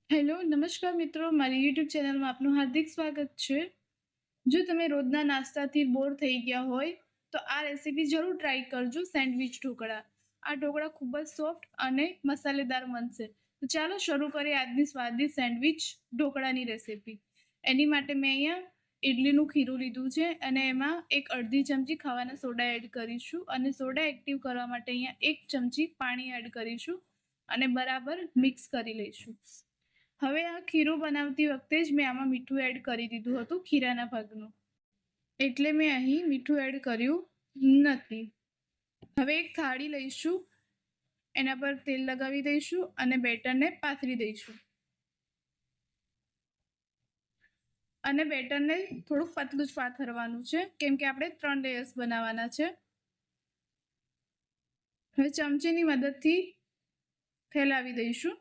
Hello નમસ્કાર મિત્રો, મારી યુટ્યુબ ચેનલમાં આપનું હાર્દિક સ્વાગત છે। જો તમે રોજના નાસ્તાથી બોર થઈ ગયા હોય તો આ રેસીપી જરૂર ટ્રાય કરજો। સેન્ડવિચ ઢોકળા। આ ઢોકળા ખૂબ જ સોફ્ટ અને મસાલેદાર બનશે। તો ચાલો શરૂ કરીએ આજની સ્વાદિષ્ટ સેન્ડવિચ ઢોકળાની રેસીપી। એની માટે મેં અહીંયા ઇડલીનું ખીરું લીધું છે અને એમાં એક અડધી ચમચી ખાવાના સોડા એડ કરીશું અને સોડા એક્ટિવ કરવા માટે અહીંયા 1 ચમચી પાણી એડ કરીશું અને બરાબર મિક્સ કરી લઈશું। હવે આ ખીરું બનાવતી વખતે જ મેં આમાં મીઠું એડ કરી દીધું હતું ખીરાના ભાગનું, એટલે મેં અહીં મીઠું એડ કર્યું નથી। હવે એક થાળી લઈશું, એના પર તેલ લગાવી દઈશું અને બેટરને પાથરી દઈશું અને બેટરને થોડું પતલું જ પાથરવાનું છે કેમ કે આપણે 3 લેયર્સ બનાવવાના છે। હવે ચમચીની મદદથી ફેલાવી દઈશું।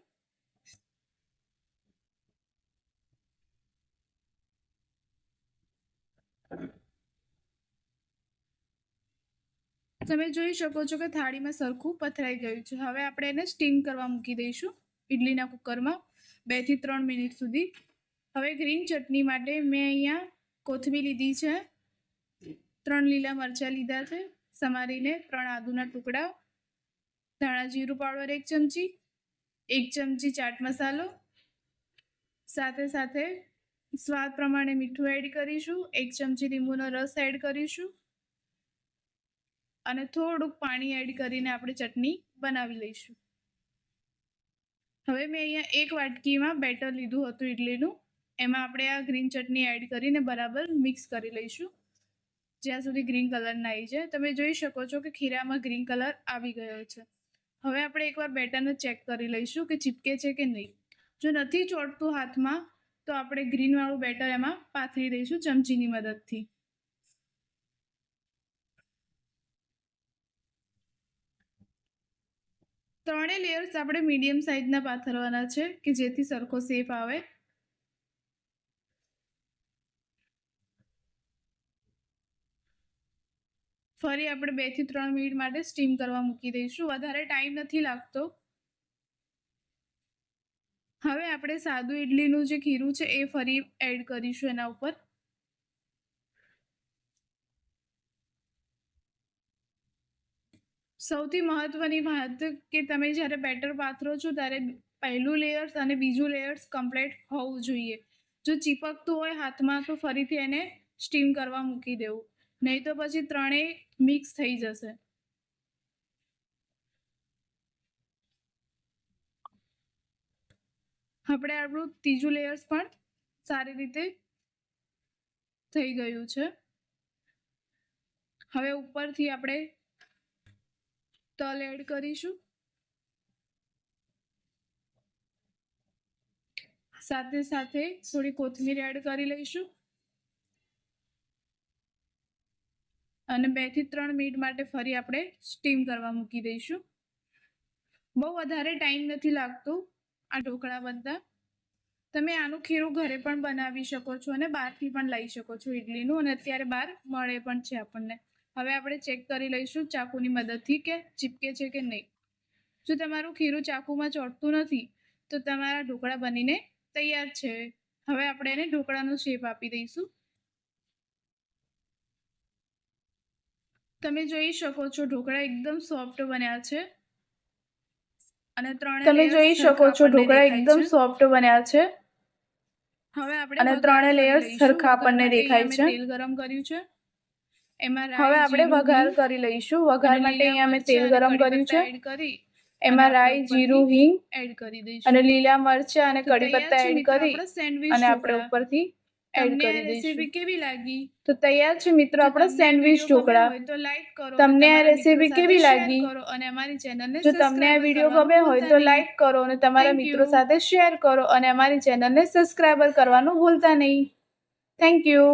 તમે જોઈ શકો છો કે થાળીમાં સરખું પથરાઈ ગયું છે। હવે આપણે એને સ્ટીમ કરવા મૂકી દઈશું ઇડલીના કુકરમાં 2 થી 3 મિનિટ સુધી। હવે ગ્રીન ચટણી માટે મેં અહીંયા કોથમીર લીધી છે, 3 લીલા મરચાં લીધા છે સમારીને, 3 આદુના ટુકડા, ધાણા જીરું પાવડર 1 ચમચી, 1 ચમચી ચાટ મસાલો, સાથે સાથે સ્વાદ પ્રમાણે મીઠું એડ કરીશું, 1 ચમચી લીંબુનો રસ એડ કરીશું અને થોડુંક પાણી એડ કરીને આપણે ચટણી બનાવી લઈશું। હવે મેં અહીંયા 1 વાટકીમાં બેટર લીધું હતું ઇડલીનું, એમાં આપણે આ ગ્રીન ચટણી એડ કરીને બરાબર મિક્સ કરી લઈશું જ્યાં સુધી ગ્રીન કલર ના આવી જાય। તમે જોઈ શકો છો કે ખીરામાં ગ્રીન કલર આવી ગયો છે। હવે આપણે એકવાર બેટરને ચેક કરી લઈશું કે ચીપકે છે કે નહીં। જો નથી ચોંટતું હાથમાં તો આપણે ગ્રીનવાળું બેટર એમાં પાથરી દઈશું ચમચીની મદદથી। ત્રણે લેયર્સ આપણે મીડિયમ સાઇઝના પાથરવાના છે કે જેથી સરખો શેપ આવે। ફરી આપણે 2 થી 3 મિનિટ માટે સ્ટીમ કરવા મૂકી દઈશું, વધારે ટાઈમ નથી લાગતો। હવે આપણે સાદું ઇડલીનું જે ખીરું છે એ ફરી એડ કરીશું એના ઉપર। સૌથી મહત્વની વાત કે તમે જ્યારે બેટર પાથરો છો ત્યારે પહેલું લેયર્સ અને બીજું લેયર્સ કમ્પ્લીટ હોવું જોઈએ। જો ચીપકતું હોય હાથમાં તો ફરીથી એને સ્ટીમ કરવા મૂકી દેવું, નહીં તો પછી ત્રણેય મિક્સ થઈ જશે। આપણે આપણું ત્રીજું લેયર્સ પણ સારી રીતે થઈ ગયું છે। હવે ઉપરથી આપણે તલ એડ કરીશું, સાથે સાથે થોડી કોથમીર એડ કરી લઈશું અને 2 થી 3 મિનિટ માટે ફરી આપણે સ્ટીમ કરવા મૂકી દઈશું। બહુ વધારે ટાઈમ નથી લાગતો આ ઢોકળા બનતા। તમે આનું ખીરું ઘરે પણ બનાવી શકો છો અને બહારથી પણ લઈ શકો છો ઇડલીનું, અને અત્યારે બહાર મળે પણ છે આપણને। હવે આપણે ચેક કરી લઈશું ચાકુની મદદથી કે ચીપકે છે કે નહીં। જો તમારું ખીરું ચાકુમાં ચોંટતું નથી તો તમારા ઢોકળા બનીને તૈયાર છે। હવે આપણે એને ઢોકળાનો શેપ આપી દઈશું। તમે જોઈ શકો છો ઢોકળા એકદમ સોફ્ટ બન્યા છે અને ત્રણે લેયર્સ સરખા આપણને દેખાય છે। તેલ ગરમ કર્યું છે, એમાં હવે આપણે વઘાર કરી લઈશું। વઘાર માટે અહીંયા મેં તેલ ગરમ કર્યું છે, એમાં રાઈ, જીરું, હિંગ એડ કરી દઈશું અને લીલા મરચાં અને કડી પત્તા એડ કરી અને આપણે ઉપરથી એડ કરી દઈશું। કેવી લાગી? તો તૈયાર છે મિત્રો આપણા સેન્ડવિચ ઢોકળા। તમને આ રેસીપી કેવી લાગી? અને અમારી ચેનલને જો તમને આ વિડીયો ગમે હોય તો લાઈક કરો અને તમારા મિત્રો સાથે શેર કરો અને અમારી ચેનલને સબસ્ક્રાઇબ કરવાનું ભૂલતા નહીં। Thank you.